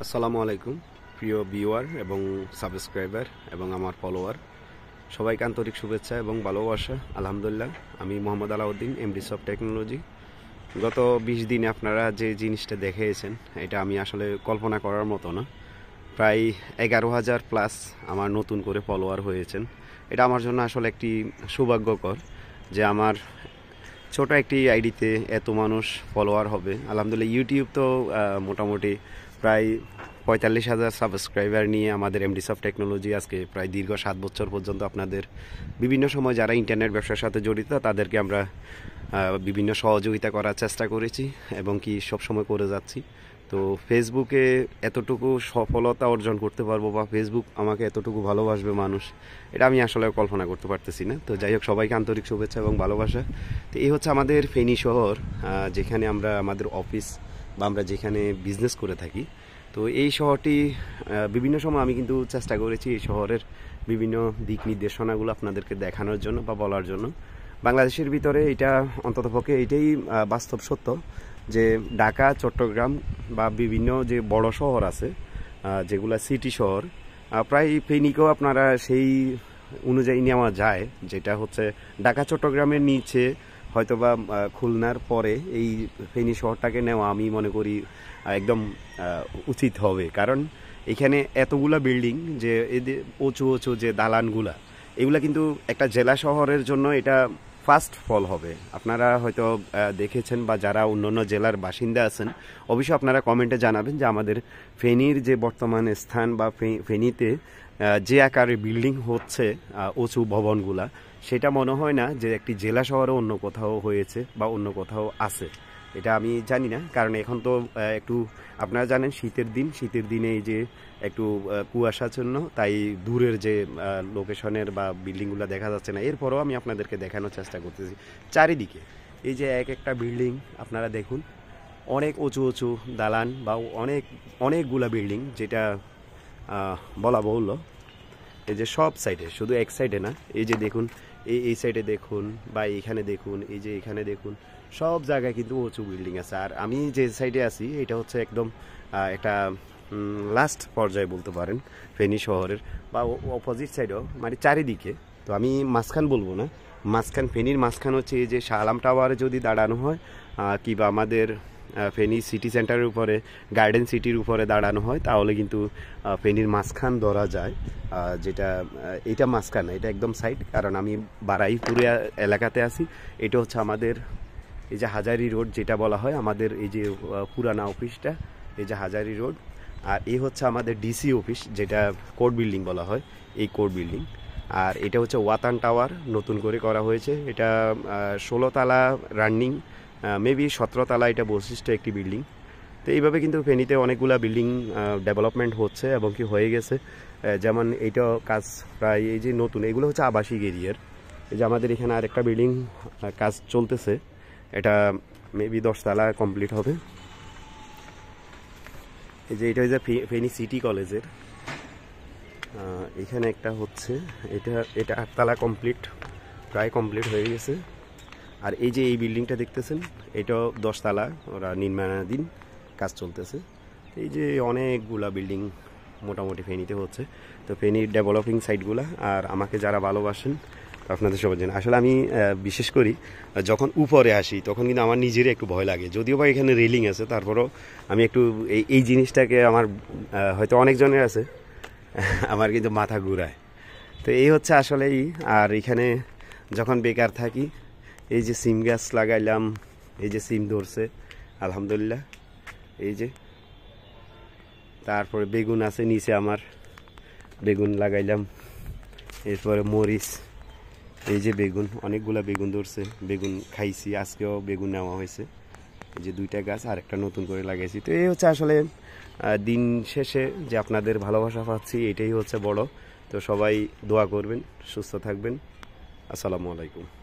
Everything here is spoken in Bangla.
আসসালামু আলাইকুম প্রিয় ভিউয়ার এবং সাবস্ক্রাইবার এবং আমার ফলোয়ার সবাইকে আন্তরিক শুভেচ্ছা এবং ভালোবাসা। আলহামদুলিল্লাহ, আমি Mohammad Alauddin, MD soft technology. গত 20 দিনে আপনারা যে জিনিসটা দেখেছেন এটা আমি আসলে কল্পনা করার মতো না। প্রায় 11,000 প্লাস আমার নতুন করে ফলোয়ার হয়েছেন। এটা আমার জন্য আসলে একটি সৌভাগ্যকর যে আমার ছোট একটি আইডিতে এত মানুষ ফলোয়ার হবে। আলহামদুলিল্লাহ, ইউটিউব তো মোটামুটি প্রায় 45,000 সাবস্ক্রাইবার নিয়ে আমাদের এমডি সফট টেকনোলজি আজকে প্রায় দীর্ঘ 7 বছর পর্যন্ত আপনাদের বিভিন্ন সময় যারা ইন্টারনেট ব্যবসার সাথে জড়িত তাদেরকে আমরা বিভিন্ন সহযোগিতা করার চেষ্টা করেছি এবং কি সবসময় করে যাচ্ছি। তো ফেসবুকে এতটুকু সফলতা অর্জন করতে পারবো বা ফেসবুক আমাকে এতটুকু ভালোবাসবে মানুষ, এটা আমি আসলে কল্পনা করতে পারতেছি না। তো যাই হোক, সবাইকে আন্তরিক শুভেচ্ছা এবং ভালোবাসা। তো এই হচ্ছে আমাদের ফেনী শহর, যেখানে আমরা আমাদের অফিস বা আমরা যেখানে বিজনেস করে থাকি। তো এই শহরটি বিভিন্ন সময় আমি কিন্তু চেষ্টা করেছি এই শহরের বিভিন্ন দিক নির্দেশনাগুলো আপনাদেরকে দেখানোর জন্য বা বলার জন্য। বাংলাদেশের ভিতরে এটা অন্ততপক্ষে এটাই বাস্তব সত্য যে ঢাকা, চট্টগ্রাম বা বিভিন্ন যে বড় শহর আছে যেগুলো সিটি শহর, প্রায় ফেনীকেও আপনারা সেই অনুযায়ী নেওয়া যায়, যেটা হচ্ছে ঢাকা চট্টগ্রামের নিচে হয়তোবা খুলনার পরে এই ফেনী শহরটাকে নেওয়া আমি মনে করি একদম উচিত হবে। কারণ এখানে এতগুলা বিল্ডিং, যে এদের উঁচু উঁচু যে দালানগুলা, এগুলা কিন্তু একটা জেলা শহরের জন্য এটা ফার্স্ট ফল হবে। আপনারা হয়তো দেখেছেন বা যারা অন্যান্য জেলার বাসিন্দা আছেন অবশ্যই আপনারা কমেন্টে জানাবেন যে আমাদের ফেনীর যে বর্তমান স্থান বা ফেনীতে যে আকারে বিল্ডিং হচ্ছে উঁচু ভবনগুলা, সেটা মনে হয় না যে একটি জেলা শহরে অন্য কোথাও হয়েছে বা অন্য কোথাও আছে। এটা আমি জানি না, কারণ এখন তো একটু আপনারা জানেন শীতের দিনে এই যে একটু কুয়াশাচ্ছন্ন, তাই দূরের যে লোকেশনের বা বিল্ডিংগুলো দেখা যাচ্ছে না। এরপরও আমি আপনাদেরকে দেখানোর চেষ্টা করতেছি চারিদিকে এই যে এক একটা বিল্ডিং আপনারা দেখুন, অনেক উঁচু উঁচু দালান বা অনেকগুলা বিল্ডিং, যেটা বলা বহুল্য। এই যে সব সাইডে, শুধু এক সাইডে না, এই যে দেখুন এই সাইডে দেখুন বা এইখানে দেখুন, এই যে এখানে দেখুন, সব জায়গায় কিন্তু উঁচু বিল্ডিং আছে। আর আমি যে সাইডে আছি এটা হচ্ছে একদম একটা লাস্ট পর্যায়ে বলতে পারেন ফেনী শহরের, বা অপোজিট সাইডও, মানে চারিদিকে। তো আমি মাঝখান বলবো না, ফেনীর মাঝখান হচ্ছে এই যে শাহ আলম টাওয়ারে যদি দাঁড়ানো হয় কিংবা আমাদের ফেনী সিটি সেন্টারের উপরে গার্ডেন সিটির উপরে দাঁড়ানো হয়, তাহলে কিন্তু ফেনীর মাঝখান ধরা যায়। যেটা এটা মাঝখান না, এটা একদম সাইড। কারণ আমি বারাইপুরে এলাকাতে আছি। এটা হচ্ছে আমাদের এই যে হাজারি রোড যেটা বলা হয়, আমাদের এই যে পুরানা অফিসটা, এই যে হাজারি রোড। আর এই হচ্ছে আমাদের ডিসি অফিস, যেটা কোর্ট বিল্ডিং বলা হয়, এই কোর্ট বিল্ডিং। আর এটা হচ্ছে ওয়াতান টাওয়ার, নতুন করে করা হয়েছে। এটা 16 তালা রানিং, মেবি 17 তালা এটা বৈশিষ্ট্য একটি বিল্ডিং। তো এইভাবে কিন্তু ফেনীতে অনেকগুলো বিল্ডিং ডেভেলপমেন্ট হচ্ছে এবং কি হয়ে গেছে। যেমন এইটা কাজ প্রায় এই যে নতুন, এগুলো হচ্ছে আবাসিক এরিয়ার। এই যে আমাদের এখানে আরেকটা বিল্ডিং কাজ চলতেছে, এটা মেবি 10 তালা কমপ্লিট হবে। এই যে এটা হচ্ছে ফেনী সিটি কলেজের, এখানে একটা হচ্ছে, এটা 8 তালা কমপ্লিট, প্রায় কমপ্লিট হয়ে গেছে। আর এই যে এই বিল্ডিংটা দেখতেছেন, এটাও 10 তালা, ওরা নির্মাণাধীন, কাজ চলতেছে। এই যে অনেকগুলা বিল্ডিং মোটামুটি ফেনীতে হচ্ছে। তো ফেনীর ডেভেলপিং সাইটগুলা, আর আমাকে যারা ভালোবাসেন আপনাদের সবার জন্য। আসলে আমি বিশেষ করি যখন উপরে আসি তখন কিন্তু আমার নিজেরই একটু ভয় লাগে, যদিও বা এখানে রেলিং আছে, তারপরও আমি একটু এই জিনিসটাকে আমার হয়তো অনেকজনের আছে, আমার কিন্তু মাথা ঘুরায়। তো এই হচ্ছে আসলেই। আর এখানে যখন বেকার থাকি, এই যে সিম গাছ লাগাইলাম, এই যে সিম ধরছে আলহামদুলিল্লাহ, এই যে। তারপরে বেগুন আছে নিচে, আমার বেগুন লাগাইলাম। এরপরে মরিচ, এই যে বেগুন, অনেকগুলা বেগুন ধরছে, বেগুন খাইছি, আজকেও বেগুন নেওয়া হয়েছে। এই যে 2টা গাছ আর একটা নতুন করে লাগাইছি। তো এই হচ্ছে আসলে দিন শেষে যে আপনাদের ভালোবাসা পাচ্ছি, এটাই হচ্ছে বড়। তো সবাই দোয়া করবেন, সুস্থ থাকবেন। আসসালামু আলাইকুম।